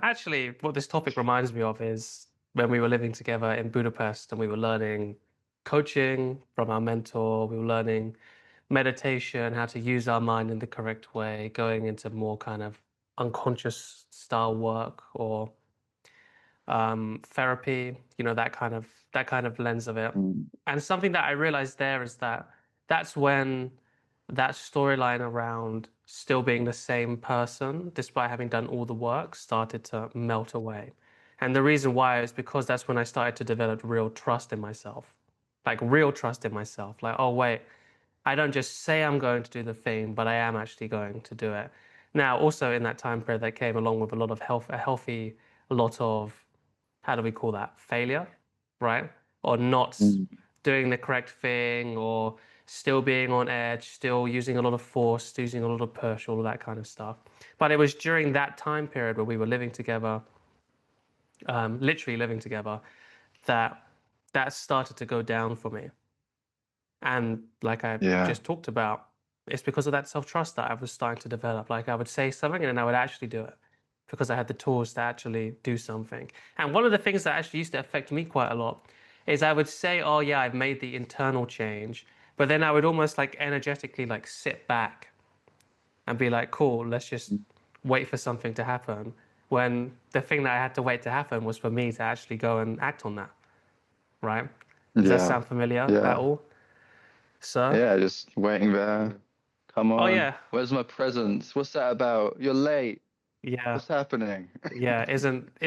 Actually, what this topic reminds me of is when we were living together in Budapest and we were learning coaching from our mentor. We were learning meditation, how to use our mind in the correct way, going into more kind of unconscious style work or therapy, that kind of lens of it. Mm. And something that I realized there is that that's when that storyline around still being the same person, despite having done all the work, started to melt away. And the reason why is because that's when I started to develop real trust in myself. Like real trust in myself. Like, oh wait, I don't just say I'm going to do the thing, but I am actually going to do it. Now, also in that time period, that came along with a lot of a healthy lot of, how do we call that? Failure, right? Or not Mm. doing the correct thing, or still being on edge, still using a lot of force, using a lot of push, all of that kind of stuff. But it was during that time period where we were living together, literally living together, that that started to go down for me. And like I Yeah. just talked about, it's because of that self-trust that I was starting to develop. Like I would say something and then I would actually do it because I had the tools to actually do something. And one of the things that actually used to affect me quite a lot is I would say, oh yeah, I've made the internal change, but then I would almost like energetically like sit back and be like, cool, let's just wait for something to happen. When the thing that I had to wait to happen was for me to actually go and act on that, right? Does that Yeah. sound familiar at Yeah. all? So, Yeah. Just waiting there. Come oh on. yeah, Where's my presents? What's that about? You're late. yeah, What's happening? yeah.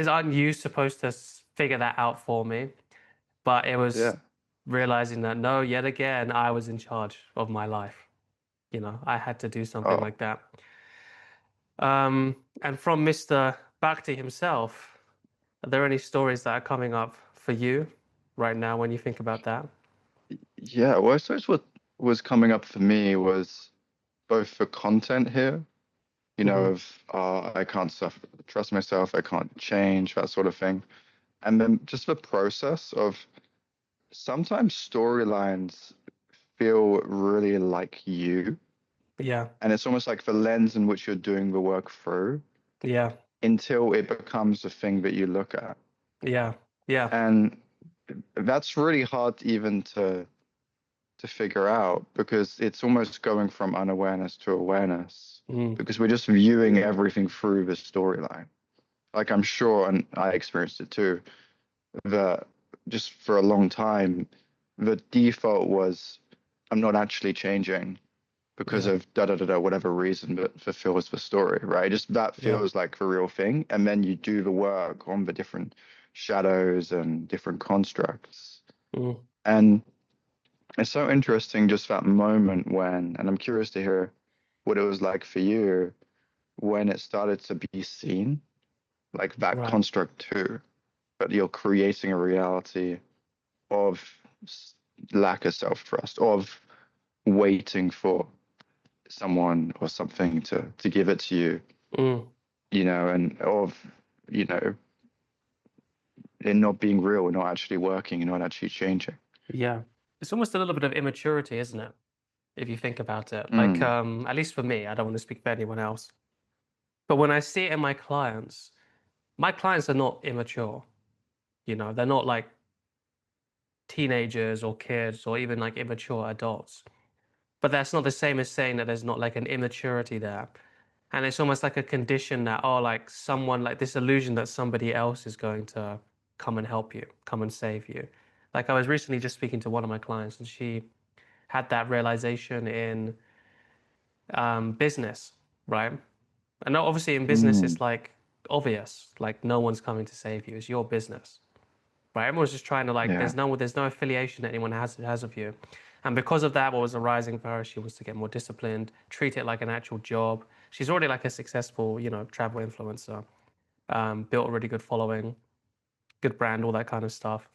Aren't you supposed to figure that out for me? But it was Yeah. realizing that no, yet again, I was in charge of my life. I had to do something Oh, like that. And from Mr. Bhakti himself, are there any stories that are coming up for you right now when you think about that? yeah. Well, I suppose what was coming up for me was both the content here, Hmm. of I can't trust myself, I can't change, that sort of thing. And then just the process of sometimes storylines feel really like you. Yeah, And it's almost like the lens in which you're doing the work through yeah, until it becomes the thing that you look at. yeah, yeah, And that's really hard even to figure out because it's almost going from unawareness to awareness mm, because we're just viewing everything through the storyline. Like I'm sure, and I experienced it too, that just for a long time, the default was I'm not actually changing because yeah, of da da da da whatever reason that fulfills the story, right? Just that yeah, feels like the real thing, and then you do the work on the different shadows and different constructs, mm, and it's so interesting just that moment when, and I'm curious to hear what it was like for you when it started to be seen, like that right, construct too, but you're creating a reality of lack of self-trust, of waiting for someone or something to give it to you, mm, and of, you know, it not being real, and not actually working, and not actually changing. yeah. It's almost a little bit of immaturity, isn't it? If you think about it. Like, Mm, at least for me, I don't want to speak for anyone else. But when I see it in my clients are not immature. They're not like teenagers or kids or even like immature adults. But that's not the same as saying that there's not like an immaturity there. And it's almost like a condition that, oh, like someone, like this illusion that somebody else is going to come and help you, come and save you. Like I was recently just speaking to one of my clients and she had that realization in business, right? And obviously in business, mm, it's like obvious, like no one's coming to save you. It's your business, right? Everyone's just trying to like, yeah. there's no affiliation that anyone has of you. And because of that, what was arising for her, she wants to get more disciplined, treat it like an actual job. She's already like a successful, travel influencer, built a really good following, good brand, all that kind of stuff.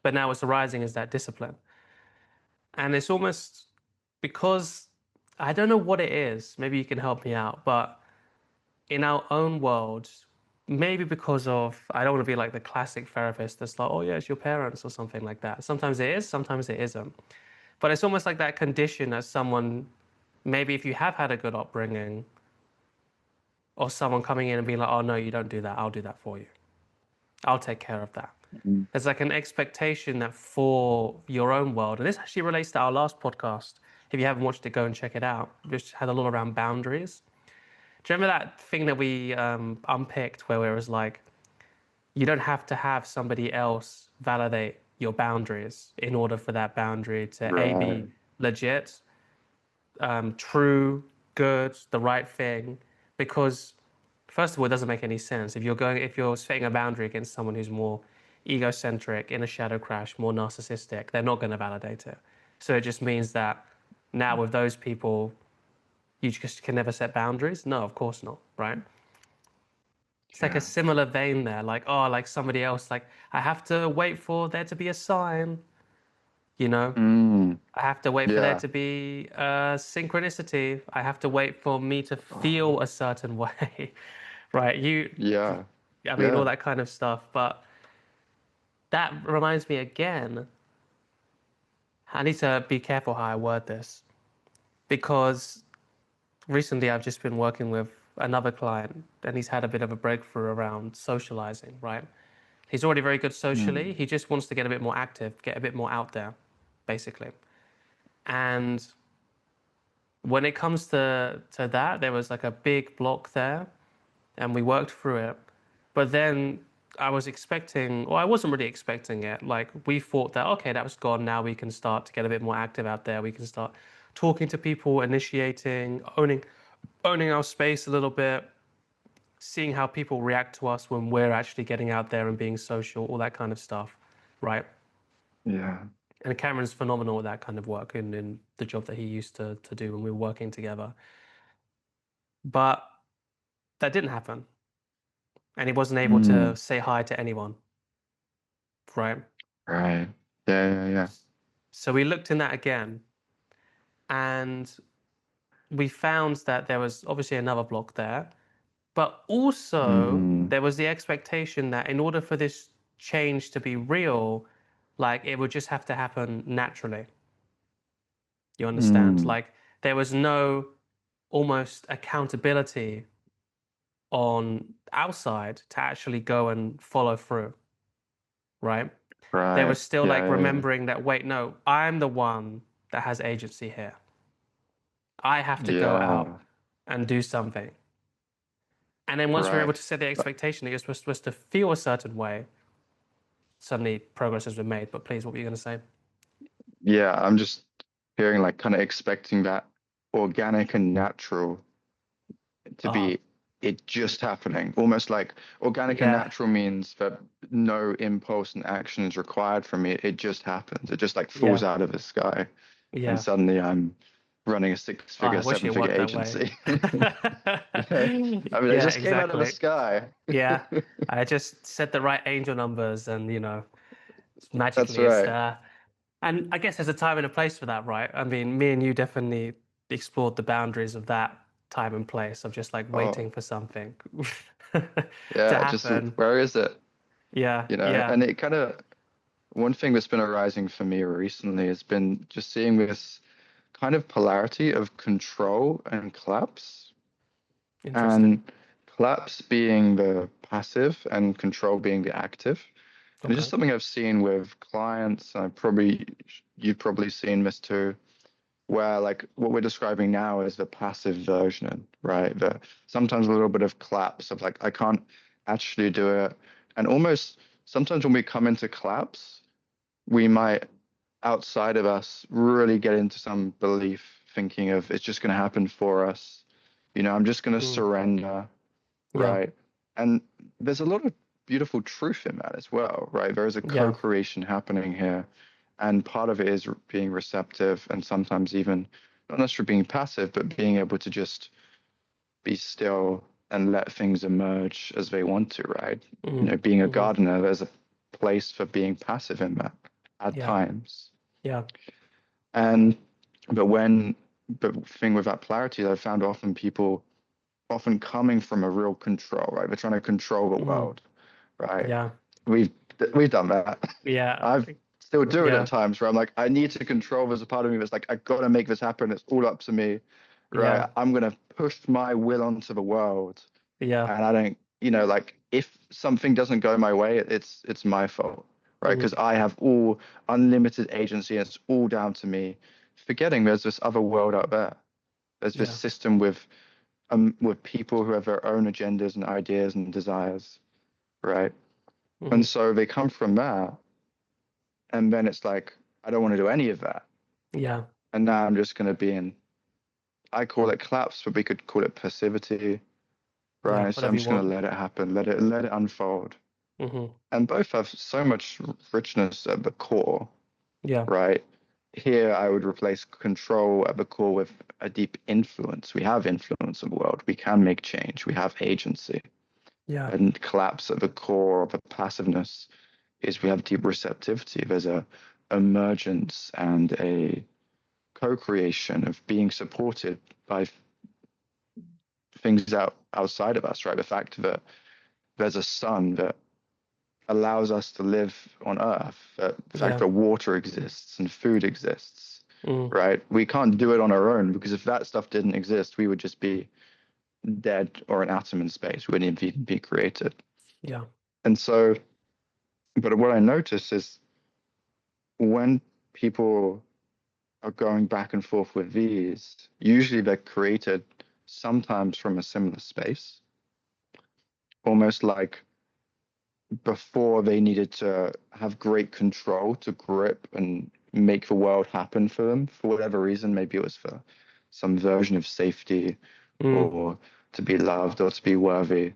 But now what's arising is that discipline. And it's almost because I don't know what it is. Maybe you can help me out, but in our own world, maybe because of, I don't want to be like the classic therapist that's like, oh yeah, it's your parents or something like that. Sometimes it is, sometimes it isn't. But it's almost like that condition as someone, maybe if you have had a good upbringing, or someone coming in and being like, oh no, you don't do that, I'll do that for you. I'll take care of that. Mm. There's like an expectation that for your own world, and this actually relates to our last podcast. If you haven't watched it, go and check it out. Which had a lot around boundaries. Do you remember that thing that we unpicked where it was like, you don't have to have somebody else validate your boundaries in order for that boundary to A, be Right. legit, true, good, the right thing? Because first of all, it doesn't make any sense. If you're setting a boundary against someone who's more egocentric, in a shadow crash, more narcissistic, they're not going to validate it. So it just means that now with those people, you just can never set boundaries? No, of course not, right? It's like a Yeah. similar vein there, like, oh, like somebody else, like, I have to wait for there to be a sign, you know? Mm. I have to wait for there Yeah. to be synchronicity. I have to wait for me to feel a certain way, right? Yeah. I mean, all Yeah. that kind of stuff. But that reminds me again, I need to be careful how I word this because recently I've just been working with another client and he's had a bit of a breakthrough around socializing, right? He's already very good socially. Mm. He just wants to get a bit more active, get a bit more out there, basically. And when it comes to that, there was like a big block there, and we worked through it. But then I was expecting, or I wasn't really expecting it. Like we thought that okay, that was gone. Now we can start to get a bit more active out there. We can start talking to people, initiating, owning our space a little bit, seeing how people react to us when we're actually getting out there and being social, all that kind of stuff, right? Yeah. And Cameron's phenomenal with that kind of work in the job that he used to do when we were working together. But that didn't happen. And he wasn't able to Mm. say hi to anyone, right? Right. Yeah. Yeah. Yeah. So we looked in that again and we found that there was obviously another block there, but also Mm. there was the expectation that in order for this change to be real, like it would just have to happen naturally. You understand? Mm. Like there was no almost accountability on our side to actually go and follow through, right? There Right. was still Yeah. like Yeah. Yeah. remembering that, wait, no, I'm the one that has agency here. I have to go out Yeah. and do something. And then once we're Right. able to set the Uh, expectation that you're supposed to feel a certain way, suddenly progress has been made. But please, what were you going to say? Yeah. I'm just hearing like kind of expecting that organic and natural to Ah, be it just happening. Almost like organic and yeah, natural means that no impulse and action is required from me. It just happens. It just like falls yeah, out of the sky. And yeah. suddenly I'm running a Oh, six-figure, I wish it seven-figure worked that way. agency. Yeah. I mean, it Yeah, just came out of the exactly. sky. Yeah, I just said the right angel numbers, and That's magically it's right. there. And I guess there's a time and a place for that, right? I mean, me and you definitely explored the boundaries of that time and place of just like Oh, waiting for something to yeah. Just happen. where is it? Yeah, And yeah. it kind of one thing that's been arising for me recently has been just seeing this kind of polarity of control and collapse. Interesting. And collapse being the passive and control being the active. And it's just Okay. something I've seen with clients. You've probably seen this too, where like what we're describing now is the passive version, right? The sometimes a little bit of collapse of like I can't actually do it. And almost sometimes when we come into collapse, we might outside of us really get into some belief thinking of it's just going to happen for us. I'm just going to Mm, surrender, yeah, right? And there's a lot of beautiful truth in that as well, right? There is a yeah. co-creation happening here. And part of it is being receptive and sometimes even not necessarily being passive, but being able to just be still and let things emerge as they want to, right? Mm, Being a hmm. gardener, there's a place for being passive in that at Yeah, times. yeah. And but when the thing with that polarity that I found often people often coming from a real control, right? They're trying to control the Mm, world, right? yeah, We've we've done that. yeah, I've still do it at yeah, times where I'm like, I need to control. There's a part of me that's like, I gotta make this happen. It's all up to me, yeah. right? I'm gonna push my will onto the world. Yeah. And I don't, like if something doesn't go my way, it's my fault, right? Hmm. Because I have all unlimited agency and it's all down to me. Forgetting there's this other world out there. There's this Yeah. system with people who have their own agendas and ideas and desires, right? And Hmm. so they come from that, and then it's like I don't want to do any of that, Yeah. and now I'm just going to be in. I call it collapse, but we could call it passivity, Yeah. right? So Whatever I'm you just going to want. let it happen, let it unfold. Hmm. And both have so much richness at the core, Yeah. right? Here, I would replace control at the core with a deep influence. We have influence in the world. We can make change. We have agency. Yeah. And collapse at the core of the passiveness is we have deep receptivity. There's a emergence and a co-creation of being supported by things outside of us, right? The fact that there's a sun that allows us to live on Earth, the fact Yeah. that water exists and food exists, Mm. right? We can't do it on our own because if that stuff didn't exist, we would just be dead or an atom in space. We wouldn't even be created. Yeah. And so, but what I notice is when people are going back and forth with these, usually they're created sometimes from a similar space, almost like before they needed to have great control to grip and make the world happen for them for whatever reason. Maybe it was for some version of safety Mm. or to be loved or to be worthy.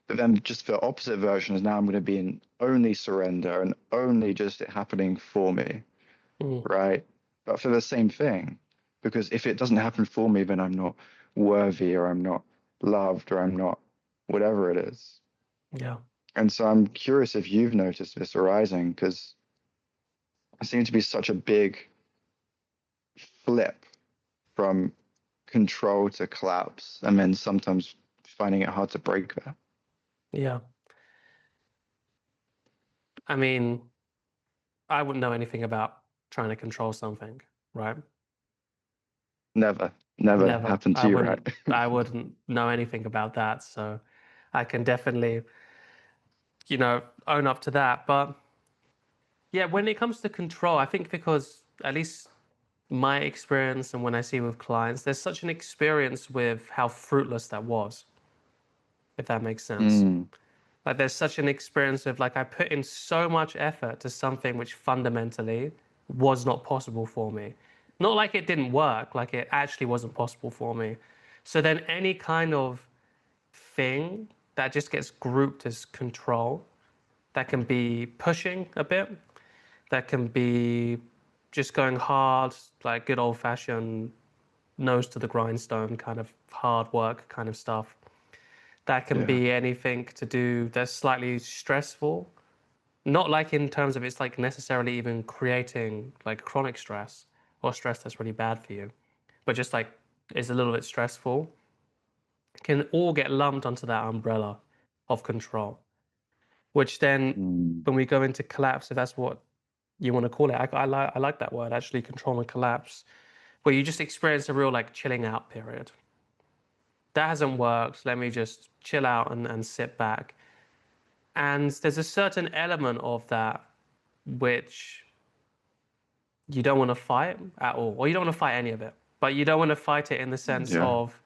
But then just the opposite version is now I'm going to be in only surrender and only just it happening for me, Mm. right? But for the same thing, because if it doesn't happen for me, then I'm not worthy or I'm not loved or I'm not whatever it is. Yeah. And so I'm curious if you've noticed this arising because it seems to be such a big flip from control to collapse, and then sometimes finding it hard to break that. Yeah. I mean, I wouldn't know anything about trying to control something, right? Never Never. happened I to you, right? wouldn't I wouldn't know anything about that. So I can definitely, own up to that. But yeah, when it comes to control, I think because at least my experience and when I see with clients, there's such an experience with how fruitless that was, if that makes sense. Mm, Like there's such an experience of like I put in so much effort to something which fundamentally was not possible for me. Not like it didn't work, like it actually wasn't possible for me. So then any kind of thing that just gets grouped as control, that can be pushing a bit, that can be just going hard, like good old fashioned nose to the grindstone kind of hard work kind of stuff. That can yeah. be anything to do that's slightly stressful. Not like in terms of it's like necessarily even creating like chronic stress or stress that's really bad for you, but just like is a little bit stressful, can all get lumped onto that umbrella of control. Which then, Mm, when we go into collapse, if that's what you want to call it, I like that word actually, control and collapse, where you just experience a real like chilling out period. That hasn't worked. Let me just chill out and sit back. And there's a certain element of that which you don't want to fight at all, or you don't want to fight any of it. But you don't want to fight it in the sense yeah. of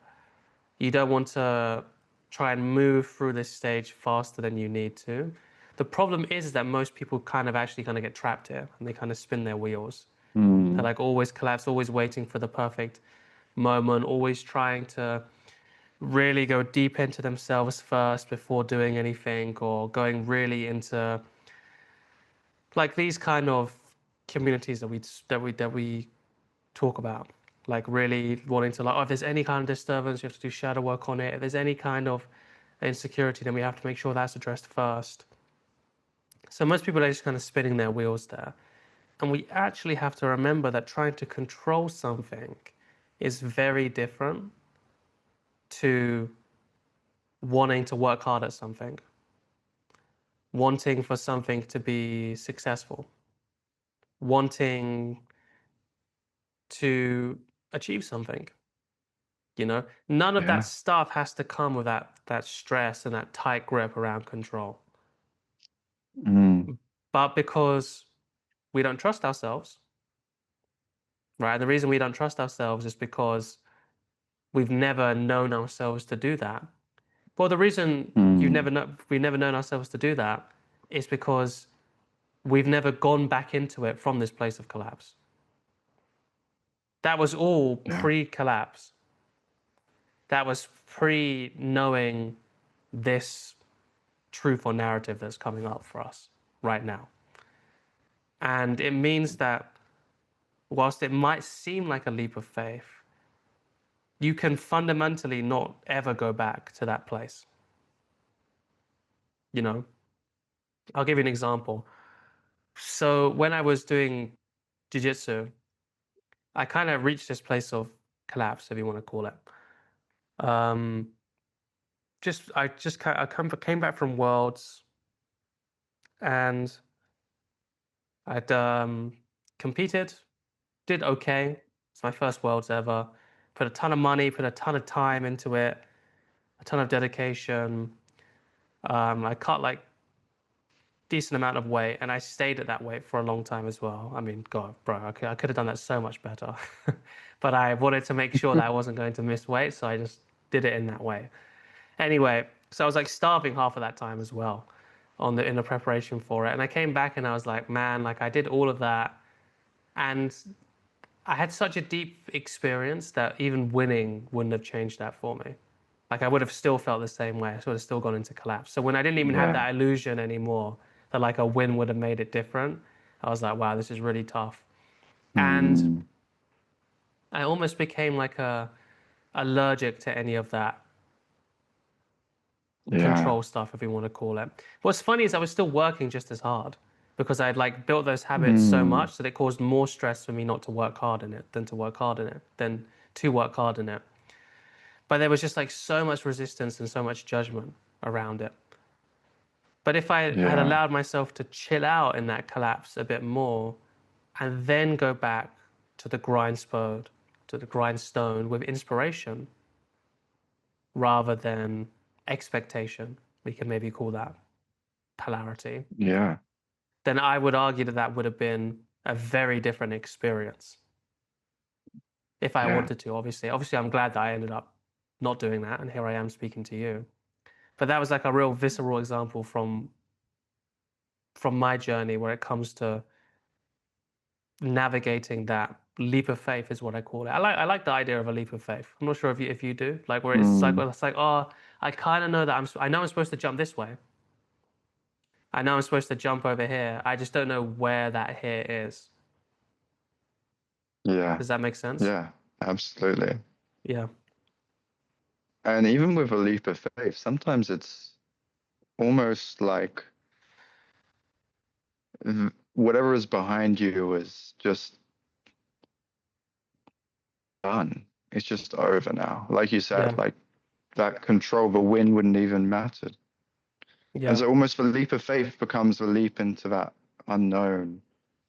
you don't want to try and move through this stage faster than you need to. The problem is that most people kind of actually kind of get trapped here and they kind of spin their wheels. They're Mm, like always collapse, always waiting for the perfect moment, always trying to really go deep into themselves first before doing anything, or going really into like these kind of communities that we talk about, like really wanting to like, oh, if there's any kind of disturbance, you have to do shadow work on it. If there's any kind of insecurity, then we have to make sure that's addressed first. So most people are just kind of spinning their wheels there. And we actually have to remember that trying to control something is very different to wanting to work hard at something, wanting for something to be successful, wanting to achieve something. You know, none of that Yeah. stuff has to come with that stress and that tight grip around control. Mm. But because we don't trust ourselves, right? And the reason we don't trust ourselves is because we've never known ourselves to do that. Well, the reason Mm. we've never known ourselves to do that is because we've never gone back into it from this place of collapse. That was all Yeah. pre-collapse. That was pre-knowing this truth or narrative that's coming up for us right now. And it means that whilst it might seem like a leap of faith, you can fundamentally not ever go back to that place. You know, I'll give you an example. So when I was doing jiu-jitsu, I kind of reached this place of collapse, if you want to call it. Um, came back from Worlds and I'd competed, did okay. It's my first Worlds ever. Put a ton of money, put a ton of time into it, a ton of dedication. I cut like decent amount of weight, and I stayed at that weight for a long time as well. I mean, God, bro, I could have done that so much better, but I wanted to make sure that I wasn't going to miss weight, so I just did it in that way. Anyway, so I was like starving half of that time as well, in the preparation for it, and I came back and I was like, man, like I did all of that, and I had such a deep experience that even winning wouldn't have changed that for me. Like I would have still felt the same way. I would have still gone into collapse. So when I didn't even have Yeah. that illusion anymore that like a win would have made it different, I was like, wow, this is really tough. And Mm. I almost became like allergic to any of that Yeah. control stuff, if you want to call it. What's funny is I was still working just as hard because I'd like built those habits so Mm. much that it caused more stress for me not to work hard in it than to work hard in it, than to work hard in it. But there was just like so much resistance and so much judgment around it. But if I had Yeah. allowed myself to chill out in that collapse a bit more and then go back to the grindstone with inspiration rather than expectation, we can maybe call that polarity, Yeah. then I would argue that that would have been a very different experience if I Yeah. wanted to, obviously. Obviously, I'm glad that I ended up not doing that, and here I am speaking to you. But that was like a real visceral example from my journey where it comes to navigating that leap of faith is what I call it. I like the idea of a leap of faith. I'm not sure if you do like where Mm. it's like oh I kind of know that I know I'm supposed to jump this way. I know I'm supposed to jump over here. I just don't know where that here is. Yeah. Does that make sense? Yeah. Absolutely. Yeah. And even with a leap of faith, sometimes it's almost like whatever is behind you is just done. It's just over now. Like you said, Yeah. like that control, the win wouldn't even matter. And Yeah. so almost the leap of faith becomes a leap into that unknown,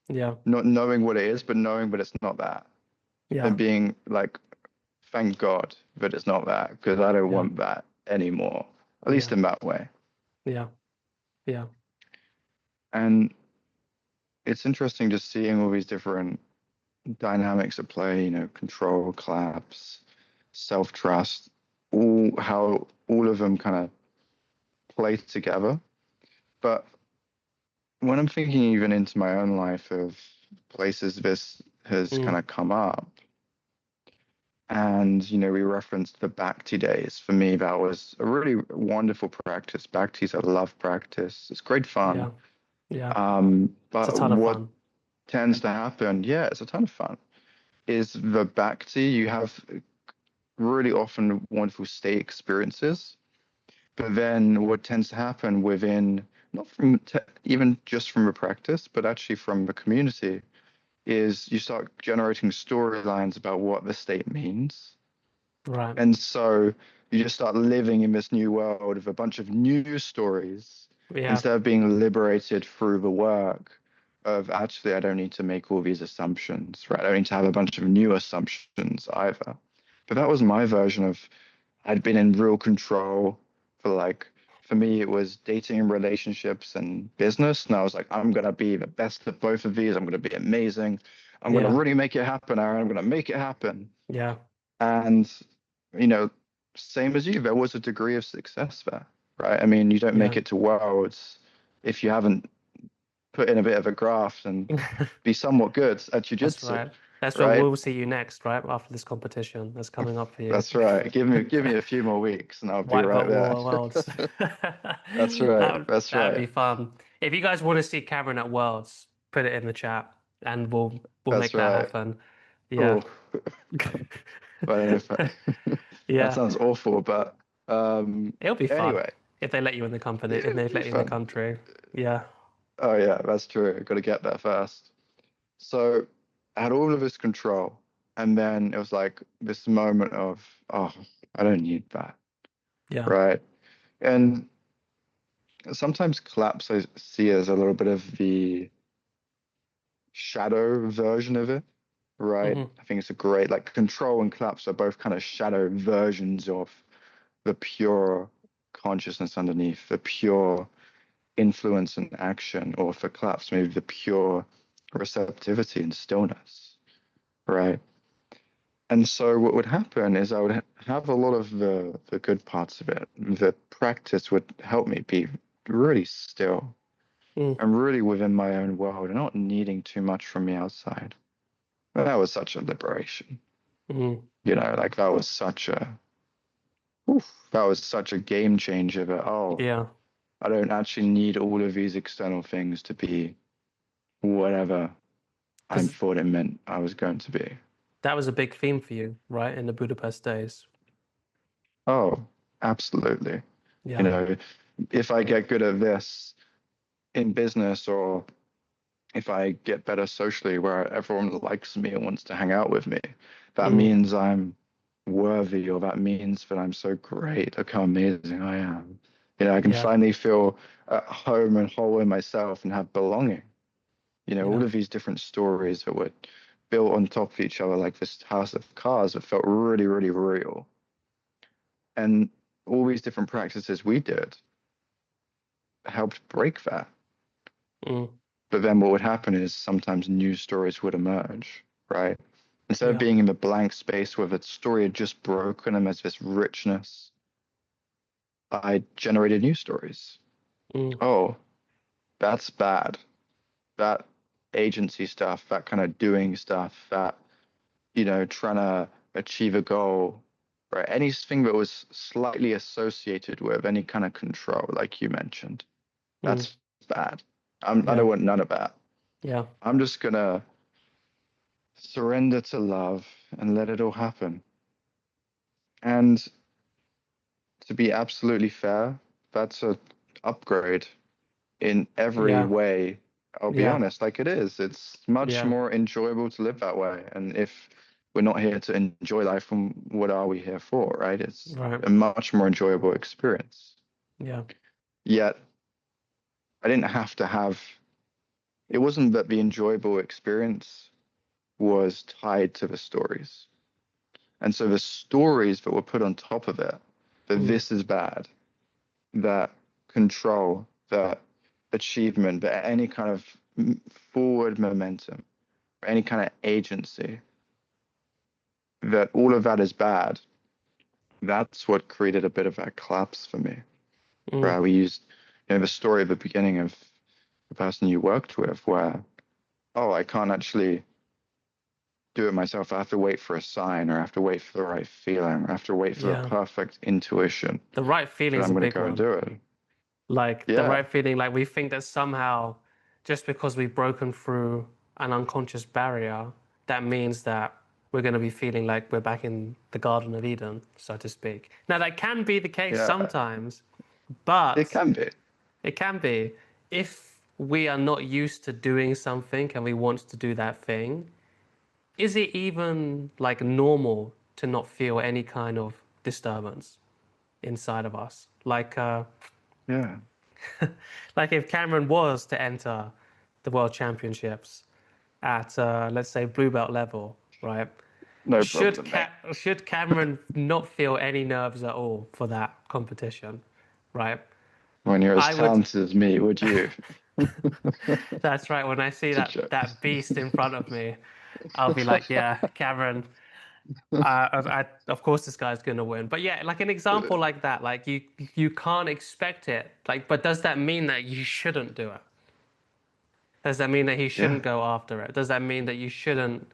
Yeah. not knowing what it is, but knowing that it's not that. Yeah. And being like, thank God that it's not that, because I don't Yeah. want that anymore, at least Yeah. in that way. Yeah. Yeah. And it's interesting just seeing all these different dynamics at play, control, collapse, self-trust, all how all of them kind of play together. But when I'm thinking even into my own life of places this has kind Mm. of come up, and we referenced the Bhakti days. For me, that was a really wonderful practice. Bhakti's a love practice. It's great fun. Yeah. Yeah. It's a But ton of what fun. tends to happen, yeah, it's a ton of fun, is the Bhakti, you have really often wonderful state experiences. But then what tends to happen within, not from even just from a practice, but actually from the community, is you start generating storylines about what the state means. Right. And so you just start living in this new world of a bunch of new stories Yeah. instead of being liberated through the work of I don't need to make all these assumptions, right? I don't need to have a bunch of new assumptions either. But that was my version of I'd been in real control for like, for me, it was dating and relationships and business. And I was like, I'm going to be the best at both of these. I'm going to be amazing. I'm going to Yeah. really make it happen, Aaron. I'm going to make it happen. Yeah. And, you know, same as you, there was a degree of success there, right? I mean, you don't Yeah. make it to worlds if you haven't put in a bit of a graft and be somewhat good at That's jujitsu, right. That's where right? we'll see you next, right? After this competition that's coming up for you. That's right. Give me a few more weeks and I'll be White right belt there. war worlds. That's right. That's That'd right. be fun. If you guys want to see Cameron at Worlds, put it in the chat and we'll That's make that right. happen. Yeah. Oh, but if that Yeah. sounds awful, but It'll be fun anyway, if they let you in the company, if it'll they be let you in the fun. country. Yeah. Oh yeah, that's true. Got to get there first. So I had all of this control, and then it was like this moment of, oh, I don't need that, Yeah. right? And sometimes collapse I see as a little bit of the shadow version of it, right? Hmm. I think it's a great, like, control and collapse are both kind of shadow versions of the pure consciousness underneath, the pure influence and action, or for collapse, maybe the pure receptivity and stillness, right? And so what would happen is I would have a lot of the good parts of it. The practice would help me be really still Mm. and really within my own world and not needing too much from the outside. And that was such a liberation. Mm. Like that was such a game changer that, oh, Yeah. I don't actually need all of these external things to be whatever I Because thought it meant I was going to be. that was a big theme for you, right? In the Budapest days. Oh, absolutely. You Yeah. know, if I get good at this in business, or if I get better socially where everyone likes me and wants to hang out with me, that Mm. means I'm worthy, or that means that I'm so great. Look how amazing I am. I can Yeah. finally feel at home and whole in myself and have belonging. All Yeah. of these different stories that were built on top of each other, like this house of cards that felt really, really real. And all these different practices we did helped break that. Mm. But then what would happen is sometimes new stories would emerge, right? Instead of Yeah. being in the blank space where the story had just broken and there's this richness, I generated new stories. Mm. Oh, that's bad. That agency stuff, that kind of doing stuff, that, trying to achieve a goal, right? Anything that was slightly associated with any kind of control, like you mentioned, Mm. that's bad. I don't Yeah. want none of that. Yeah. I'm just gonna surrender to love and let it all happen. And to be absolutely fair, that's a upgrade in every Yeah. way. I'll be Yeah. honest, like it is. It's much Yeah. more enjoyable to live that way. And if we're not here to enjoy life, then what are we here for, right? It's Right. a much more enjoyable experience. Yeah. Yet I didn't have to have, it wasn't that the enjoyable experience was tied to the stories. And so the stories that were put on top of it, that Mm. this is bad, that control, that achievement, that any kind of forward momentum, any kind of agency, that all of that is bad, that's what created a bit of that collapse for me. Mm. Where we used, the story at the beginning of the person you worked with, where, oh, I can't actually do it myself. I have to wait for a sign, or I have to wait for the right feeling, or I have to wait for the Yeah. perfect intuition The right that feeling's I'm a going to big go and one. do it. Like the Yeah, right feeling, like we think that somehow just because we've broken through an unconscious barrier, that means that we're going to be feeling like we're back in the Garden of Eden, so to speak. Now, that can be the case yeah, sometimes, it but can be. it can be if we are not used to doing something and we want to do that thing. Is it even like normal to not feel any kind of disturbance inside of us? Yeah, Like if Cameron was to enter the World Championships at let's say blue belt level, right? No problem, mate. Should Cameron not feel any nerves at all for that competition, right? When you're as I would. talented as me, would you? That's right. When I see It's a that joke. beast in front of me, I'll be like, yeah, Cameron. Of course, this guy's gonna win. But yeah, like an example like that, like you can't expect it. Like, but does that mean that you shouldn't do it? Does that mean that he Yeah, shouldn't go after it? Does that mean that you shouldn't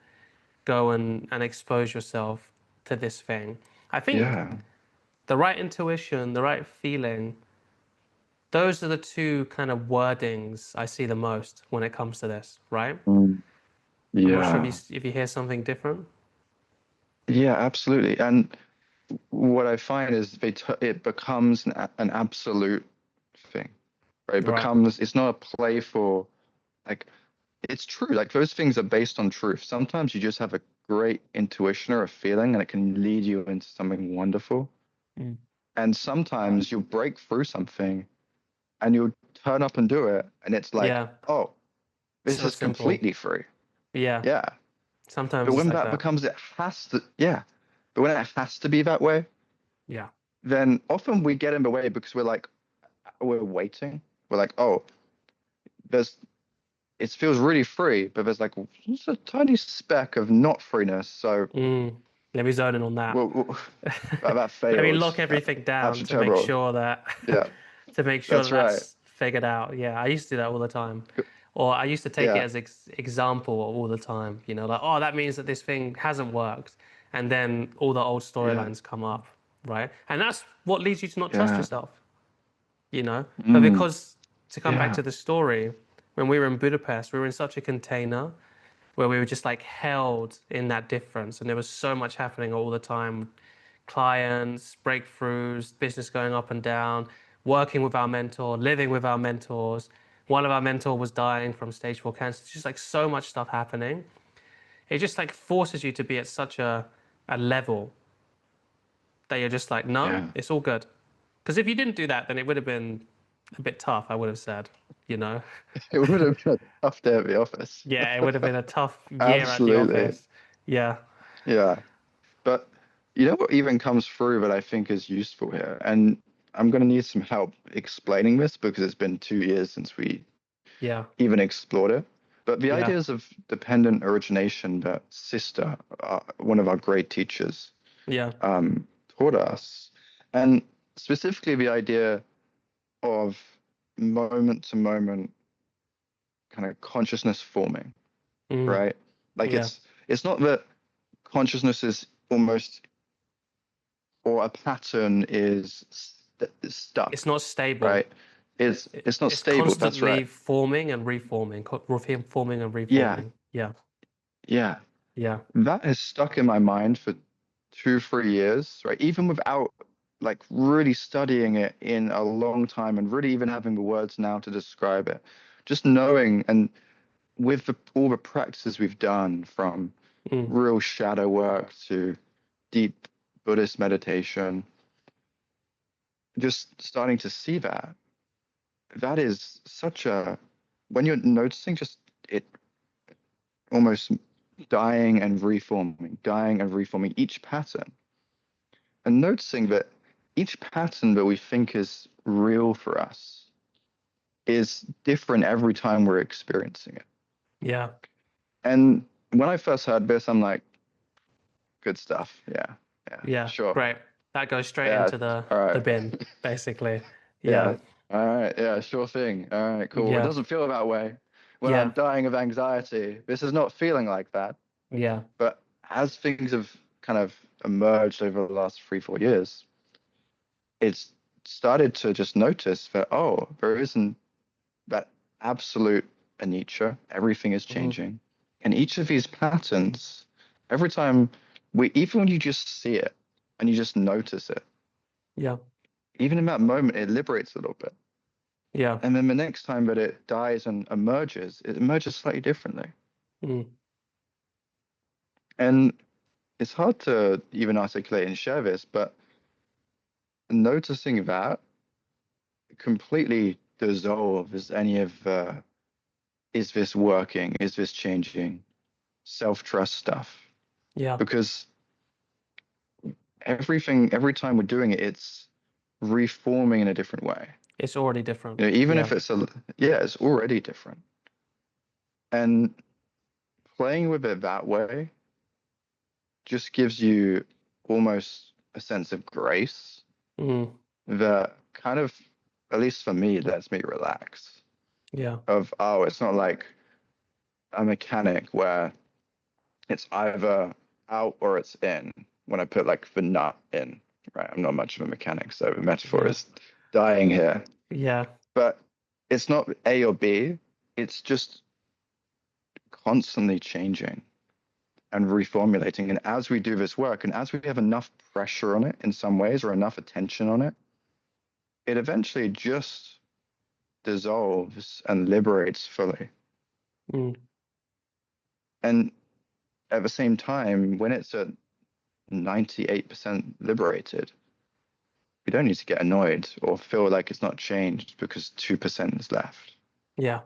go and expose yourself to this thing? I think yeah, the right intuition, the right feeling, those are the two kind of wordings I see the most when it comes to this, right? mm, I'm not sure if yeah, if you hear something different. yeah, absolutely. And what I find is it becomes an absolute thing, right? It Right. becomes, it's not a play for, like, it's true. Like those things are based on truth. Sometimes you just have a great intuition or a feeling and it can lead you into something wonderful. Mm. And sometimes you'll break through something and you'll turn up and do it. And it's like, Yeah. oh, this So is simple. completely free. Yeah. Yeah. But Sometimes it's when like that that. becomes, it has to, yeah. But when it has to be that way, Yeah. then often we get in the way because we're like, we're waiting. We're like, oh, there's, it feels really free, but there's like just a tiny speck of not freeness. So Mm. Let me zone in on that. we'll, that Let me fails. lock everything down Absolutely to make terrible. sure that Yeah, that's right. that's figured out. Yeah, I used to do that all the time. Or I used to take it Yeah, as example all the time, like, oh, that means that this thing hasn't worked. And then all the old yeah, storylines come up, right? And that's what leads you to not trust yeah. yourself, you know? But Mm, because, to come back yeah, to the story, when we were in Budapest, we were in such a container where we were just like held in that difference. And there was so much happening all the time, clients, breakthroughs, business going up and down, working with our mentor, living with our mentors. One of our mentors was dying from stage 4 cancer. It's just like so much stuff happening. It just like forces you to be at such a level that you're just like, no, yeah. it's all good. Because if you didn't do that, then it would have been a bit tough, I would have said, you know? It would have been a tough day at the office. Yeah, it would have been a tough year at the Absolutely. office. Yeah, Yeah. But you know what even comes through that I think is useful here? And I'm going to need some help explaining this because it's been 2 years since we yeah, even explored it. But the yeah, ideas of dependent origination that Sister, one of our great teachers, yeah. um, taught us, and specifically the idea of moment to moment kind of consciousness forming, Mm, right? Like yeah. it's not that consciousness is almost or a pattern is It's stuck, not stable. right? It's not It's stable. That's right. constantly forming and reforming, forming and Yeah, reforming. Yeah, yeah. yeah. That has stuck in my mind for 2, 3 years, right? Even without like really studying it in a long time and really even having the words now to describe it. Just knowing and with all the practices we've done from Mm, real shadow work to deep Buddhist meditation, just starting to see that. That is such a, when you're noticing just it almost dying and reforming each pattern, and noticing that each pattern that we think is real for us is different every time we're experiencing it. yeah, And when I first heard this, I'm like, good stuff. Yeah, yeah, yeah. sure. Great. That goes straight Yeah, into all the right. bin, basically. Yeah, Yeah, all right. Yeah, sure thing. All right, cool. It yeah, doesn't feel that way when I'm yeah, dying of anxiety. This is not feeling like that. yeah, But as things have kind of emerged over the last 3, 4 years, it's started to just notice that, oh, there isn't that absolute anicca. Everything is hmm, changing. And each of these patterns, every time even when you just see it and you just notice it, yeah, even in that moment, it liberates a little bit. yeah, And then the next time that it dies and emerges, it emerges slightly differently. mm, And it's hard to even articulate and share this, but noticing that completely dissolves any of is this working? Is this changing? Self-trust stuff. Yeah. because every time we're doing it, it's reforming in a different way. It's already different. You know, even Yeah. if yeah, it's already different. And playing with it that way just gives you almost a sense of grace Mm. that kind of, at least for me, lets me relax. Yeah. Of, oh, it's not like a mechanic where it's either out or it's in when I put like the nut in, right? I'm not much of a mechanic, so the metaphor Yeah. is dying here. Yeah. But it's not A or B, it's just constantly changing and reformulating. And as we do this work, and as we have enough pressure on it in some ways or enough attention on it, it eventually just dissolves and liberates fully. Mm. And at the same time, when it's at 98% liberated, we don't need to get annoyed or feel like it's not changed because 2% is left, Yeah.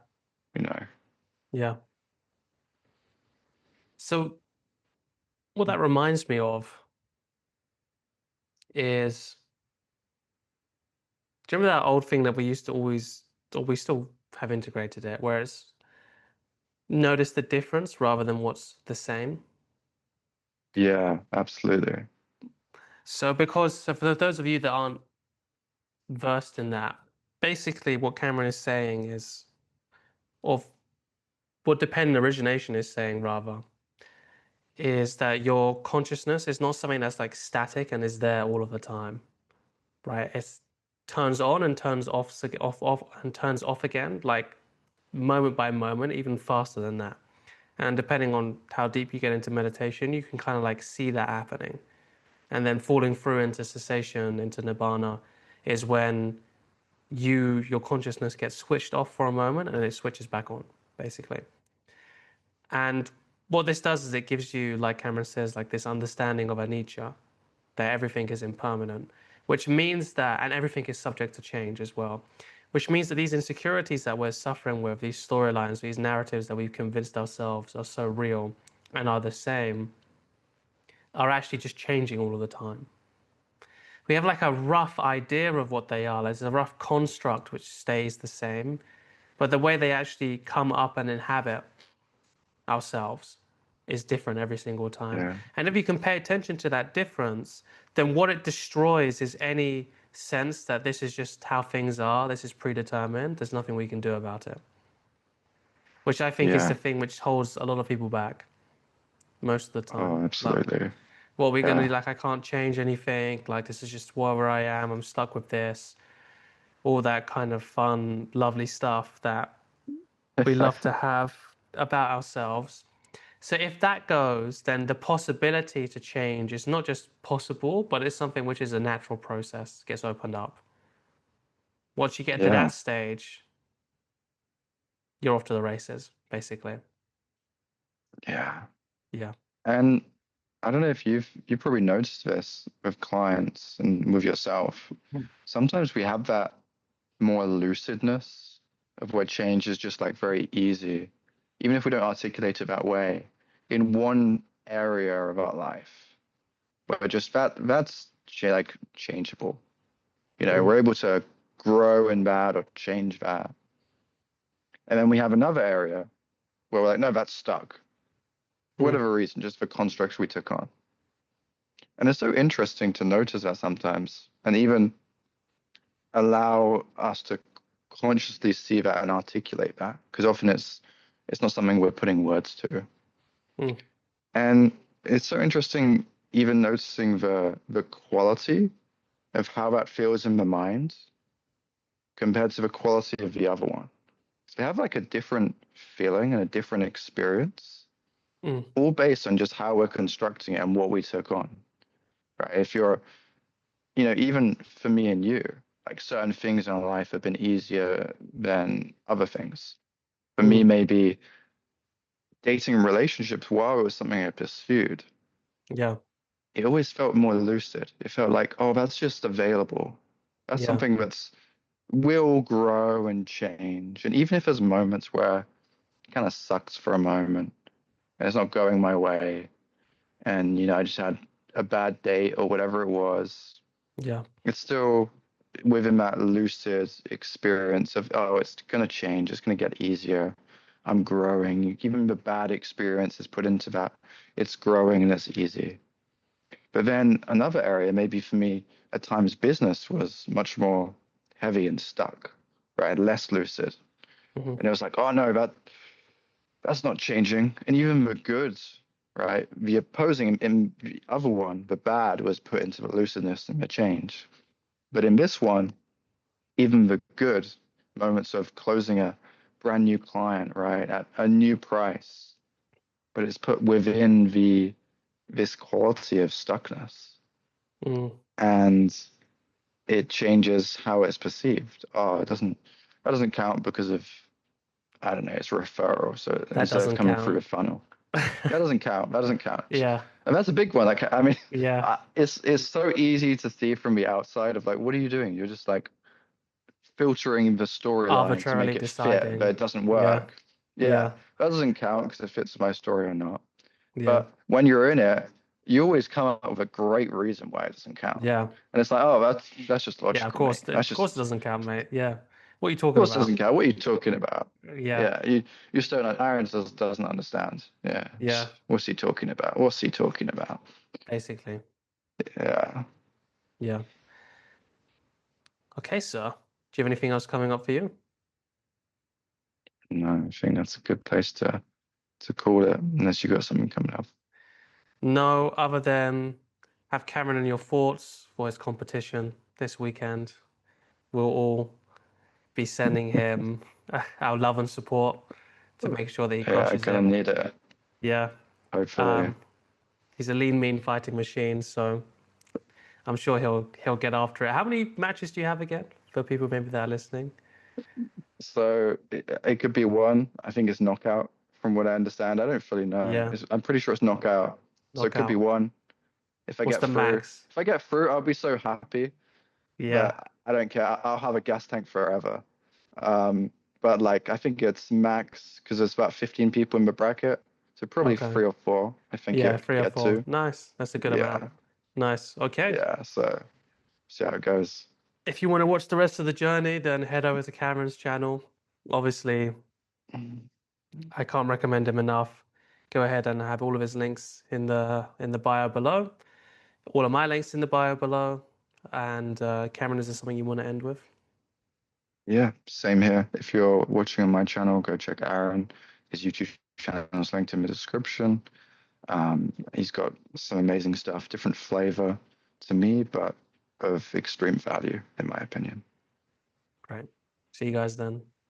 you know? Yeah. So what that reminds me of is, do you remember that old thing that we used to always, or we still have integrated it, where it's notice the difference rather than what's the same? Yeah, absolutely. So for those of you that aren't versed in that, basically what Cameron is saying is, or what dependent origination is saying rather, is that your consciousness is not something that's like static and is there all of the time, right? It turns on and turns off and turns off again, like moment by moment, even faster than that. And depending on how deep you get into meditation, you can kind of like see that happening. And then falling through into cessation, into nibbana, is when your consciousness gets switched off for a moment and it switches back on, basically. And what this does is it gives you, like Cameron says, like this understanding of anicca, that everything is impermanent, which means that, and everything is subject to change as well, which means that these insecurities that we're suffering with, these storylines, these narratives that we've convinced ourselves are so real and are the same, are actually just changing all of the time. We have like a rough idea of what they are. There's a rough construct which stays the same, but the way they actually come up and inhabit ourselves is different every single time. Yeah. And if you can pay attention to that difference, then what it destroys is any sense that this is just how things are, this is predetermined, there's nothing we can do about it. Which I think is the Yeah. thing which holds a lot of people back most of the time. Oh, Like, absolutely. what we're gonna Yeah. do, like, I can't change anything, like, this is just where I am, I'm stuck with this, all that kind of fun, lovely stuff that we love to have about ourselves. So if that goes, then the possibility to change is not just possible, but it's something which is a natural process, gets opened up. Once you get to Yeah. that stage, you're off to the races, basically. Yeah. Yeah. And I don't know if you probably noticed this with clients and with yourself. Sometimes we have that more lucidness of where change is just like very easy, even if we don't articulate it that way, in one area of our life. But just that's like changeable. You know, Mm, we're able to grow in that or change that. And then we have another area where we're like, no, that's stuck. For mm, whatever reason, just the constructs we took on. And it's so interesting to notice that sometimes and even allow us to consciously see that and articulate that. Because often it's not something we're putting words to. mm, And it's so interesting even noticing the quality of how that feels in the mind compared to the quality of the other one. So they have like a different feeling and a different experience, mm, all based on just how we're constructing it and what we took on. Right. If you're, you know, even for me and you, like certain things in our life have been easier than other things. For me, mm. maybe dating and relationships, while it was something I pursued, Yeah. it always felt more lucid. It felt like, oh, that's just available. That's Yeah. something that's will grow and change. And even if there's moments where it kind of sucks for a moment and it's not going my way, and I just had a bad date or whatever it was, Yeah. it's still within that lucid experience of, oh, it's going to change, it's going to get easier, I'm growing. Even the bad experience is put into that, it's growing and it's easy. But then another area, maybe for me, at times business was much more heavy and stuck, right? Less lucid. Hmm. And it was like, oh no, that's not changing. And even the good, right? The opposing in the other one, the bad was put into the lucidness and the change. But in this one, even the good moments of closing a brand new client, right, at a new price, but it's put within this quality of stuckness. Mm. And it changes how it's perceived. Oh, that doesn't count because of, I don't know, it's a referral. So That instead of doesn't coming through count. a funnel, that doesn't count. That doesn't count. Yeah. And that's a big one. Like, I mean, Yeah. it's so easy to see from the outside of like, what are you doing? You're just like filtering the storyline to Arbitrarily make it fit, but deciding. it doesn't Yeah. work. Yeah, Yeah. that doesn't count because it fits my story or not. Yeah. But when you're in it, you always come up with a great reason why it doesn't count. Yeah. And it's like, oh, that's just Yeah. Of logical, mate. course. That's Of just, course it doesn't count, mate. Yeah. What are you of talking course, it about? doesn't count. What are you talking about? Yeah. Yeah, you still not. Aaron doesn't understand. Yeah, Yeah. what's he talking about? What's he talking about? Basically. Yeah, Yeah. Okay, sir. Do you have anything else coming up for you? no, I think that's a good place to call it, unless you got something coming up. No, other than have Cameron in your thoughts for his competition this weekend. We'll all be sending him our love and support to make sure that he Yeah, I'm crushes gonna it. need it. Yeah. Hopefully. Um, he's a lean, mean fighting machine, so I'm sure he'll get after it. How many matches do you have again for people maybe that are listening? So it could be one. I think it's knockout, from what I understand. I don't fully know. Yeah, I'm pretty sure it's knockout. So it could be knockout. one. If I What's get the through, max? if I get through, I'll be so happy. Yeah. But I don't care. I'll have a gas tank forever. Um, but like I think it's max because there's about 15 people in the bracket, so probably Okay. 3 or 4. I think Yeah, it three or get four. to. Nice. That's a good amount. Yeah, Nice. Okay. yeah. So see how it goes. If you want to watch the rest of the journey, then head over to Cameron's channel. Obviously, I can't recommend him enough. Go ahead and have all of his links in the bio below. All of my links in the bio below. And Cameron, is there something you want to end with? Yeah, same here. If you're watching on my channel, go check Aaron. His YouTube channel is linked in the description. He's got some amazing stuff, different flavor to me, but of extreme value, in my opinion. Great. See you guys then.